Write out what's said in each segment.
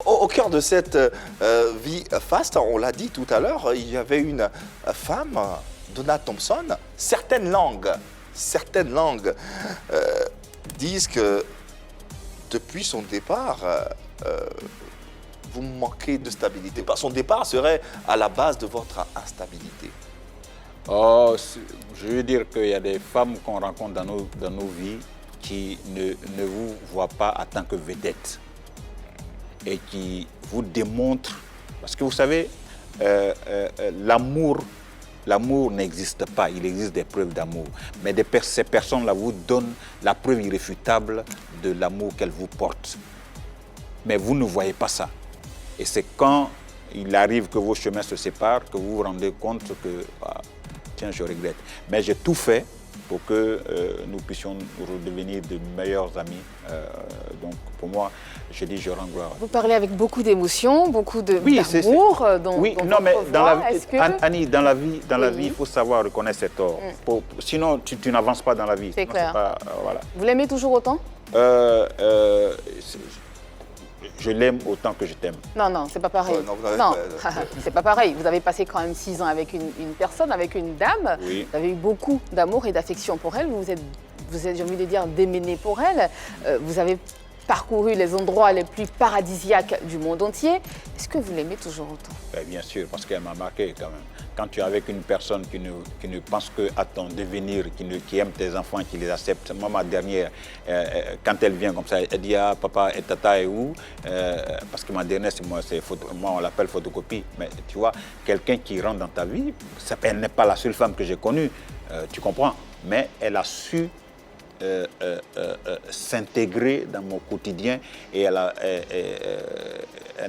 Au cœur de cette vie faste, on l'a dit tout à l'heure, il y avait une femme, Donna Thompson. Certaines langues disent que depuis son départ, vous manquez de stabilité. Son départ serait à la base de votre instabilité. Oh, je veux dire qu'il y a des femmes qu'on rencontre dans nos vies qui ne vous voient pas en tant que vedette et qui vous démontrent, parce que vous savez, l'amour n'existe pas, il existe des preuves d'amour. Mais ces personnes-là vous donnent la preuve irréfutable de l'amour qu'elles vous portent. Mais vous ne voyez pas ça. Et c'est quand il arrive que vos chemins se séparent que vous vous rendez compte que, tiens, je regrette. Mais j'ai tout fait pour que nous puissions redevenir de meilleurs amis. Donc pour moi, je dis, je rends gloire. Vous parlez avec beaucoup d'émotion, beaucoup d'amour. Oui, non, mais Annie, dans la vie, il faut savoir reconnaître ses torts. Sinon, tu n'avances pas dans la vie. C'est clair. Voilà. Vous l'aimez toujours autant? Je l'aime autant que je t'aime. Non, c'est pas pareil. Non, c'est pas pareil. Vous avez passé quand même 6 ans avec une personne, avec une dame. Oui. Vous avez eu beaucoup d'amour et d'affection pour elle. Vous êtes, j'ai envie de dire, déméné pour elle. Vous avez parcouru les endroits les plus paradisiaques du monde entier. Est-ce que vous l'aimez toujours autant? Bien sûr, parce qu'elle m'a marqué quand même. Quand tu es avec une personne qui ne pense qu'à ton devenir, qui aime tes enfants, qui les accepte. Moi, ma dernière, quand elle vient comme ça, elle dit, ah, papa et tata est où? Parce que ma dernière, moi on l'appelle photocopie. Mais tu vois, quelqu'un qui rentre dans ta vie, elle n'est pas la seule femme que j'ai connue, tu comprends? Mais elle a su s'intégrer dans mon quotidien et elle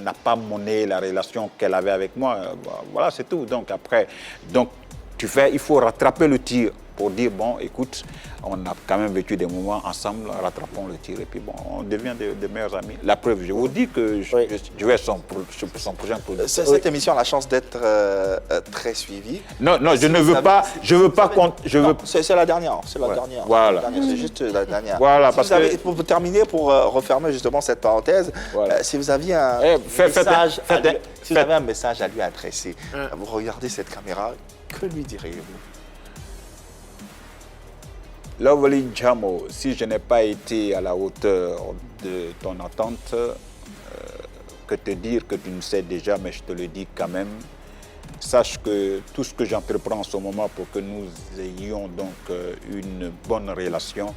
n'a pas monné la relation qu'elle avait avec moi. Voilà, c'est tout. Donc après, il faut rattraper le tir pour dire, bon, écoute, on a quand même vécu des moments ensemble, rattrapons le tir et puis bon, on devient de meilleurs amis. La preuve, je vous dis que je vais son prochain produit. Cette émission a la chance d'être très suivie. Non, je ne veux pas, c'est la dernière, c'est la dernière. Voilà. C'est juste la dernière. Voilà, parce que pour terminer, pour refermer justement cette parenthèse, voilà. Si vous aviez un message à lui adresser, vous regardez cette caméra, que lui diriez-vous? Lovely Jamo, si je n'ai pas été à la hauteur de ton attente, que te dire que tu ne sais déjà, mais je te le dis quand même, sache que tout ce que j'entreprends en ce moment pour que nous ayons donc une bonne relation,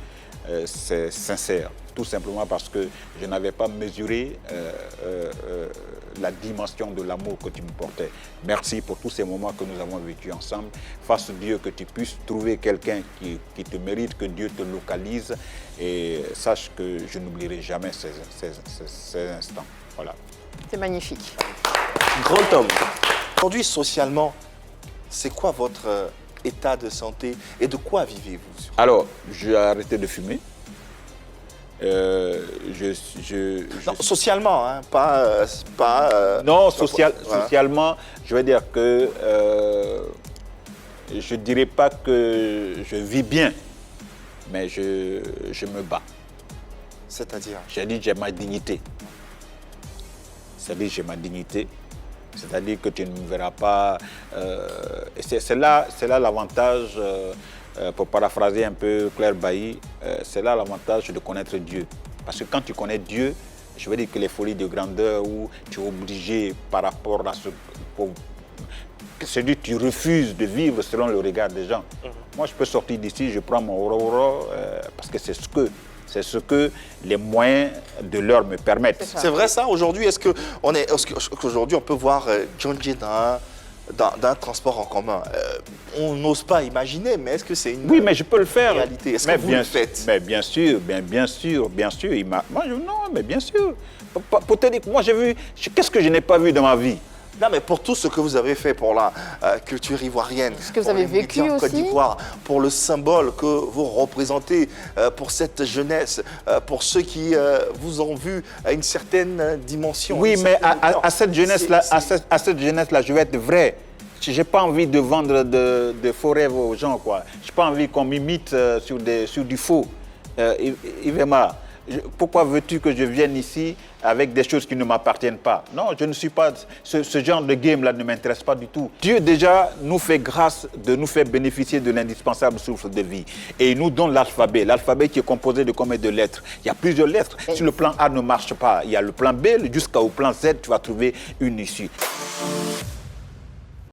c'est sincère. Tout simplement parce que je n'avais pas mesuré la dimension de l'amour que tu me portais. Merci pour tous ces moments que nous avons vécus ensemble. Fasse Dieu que tu puisses trouver quelqu'un qui te mérite, que Dieu te localise. Et sache que je n'oublierai jamais ces instants. Voilà. C'est magnifique. Grand homme. Aujourd'hui, socialement, c'est quoi votre état de santé et de quoi vivez-vous? Alors, j'ai arrêté de fumer. Non, socialement, hein, pas non, socialement, je veux dire que je dirais pas que je vis bien, mais je me bats. C'est-à-dire? J'ai dit j'ai ma dignité. C'est-à-dire j'ai ma dignité. C'est-à-dire que tu ne me verras pas. Et c'est là l'avantage. Pour paraphraser un peu Claire Bailly, c'est là l'avantage de connaître Dieu. Parce que quand tu connais Dieu, je veux dire que les folies de grandeur où tu es obligé par rapport à c'est-à-dire tu refuses de vivre selon le regard des gens. Moi, je peux sortir d'ici, je prends mon oro parce que c'est ce que les moyens de l'heure me permettent. C'est vrai ça aujourd'hui? Est-ce qu'aujourd'hui on peut voir John Jay d'un transport en commun? On n'ose pas imaginer, mais est-ce que c'est une mais je peux le faire. réalité? Est-ce que vous le faites? Mais bien sûr. Non, mais bien sûr. Pour te dire, moi j'ai vu, qu'est-ce que je n'ai pas vu dans ma vie? Non, mais pour tout ce que vous avez fait pour la culture ivoirienne, ce que vous avez vécu en Côte aussi, d'Ivoire, pour le symbole que vous représentez, pour cette jeunesse, pour ceux qui vous ont vu à une certaine dimension. Oui, mais à cette jeunesse-là, je vais être vrai. Je n'ai pas envie de vendre de faux rêves aux gens, quoi. Je n'ai pas envie qu'on m'imite sur du faux. Yvema, Pourquoi veux-tu que je vienne ici avec des choses qui ne m'appartiennent pas? Non, je ne suis pas... Ce genre de game-là ne m'intéresse pas du tout. Dieu déjà nous fait grâce de nous faire bénéficier de l'indispensable souffle de vie. Et il nous donne l'alphabet. L'alphabet qui est composé de combien de lettres? Il y a plusieurs lettres. Si le plan A ne marche pas, il y a le plan B, jusqu'au plan Z, tu vas trouver une issue.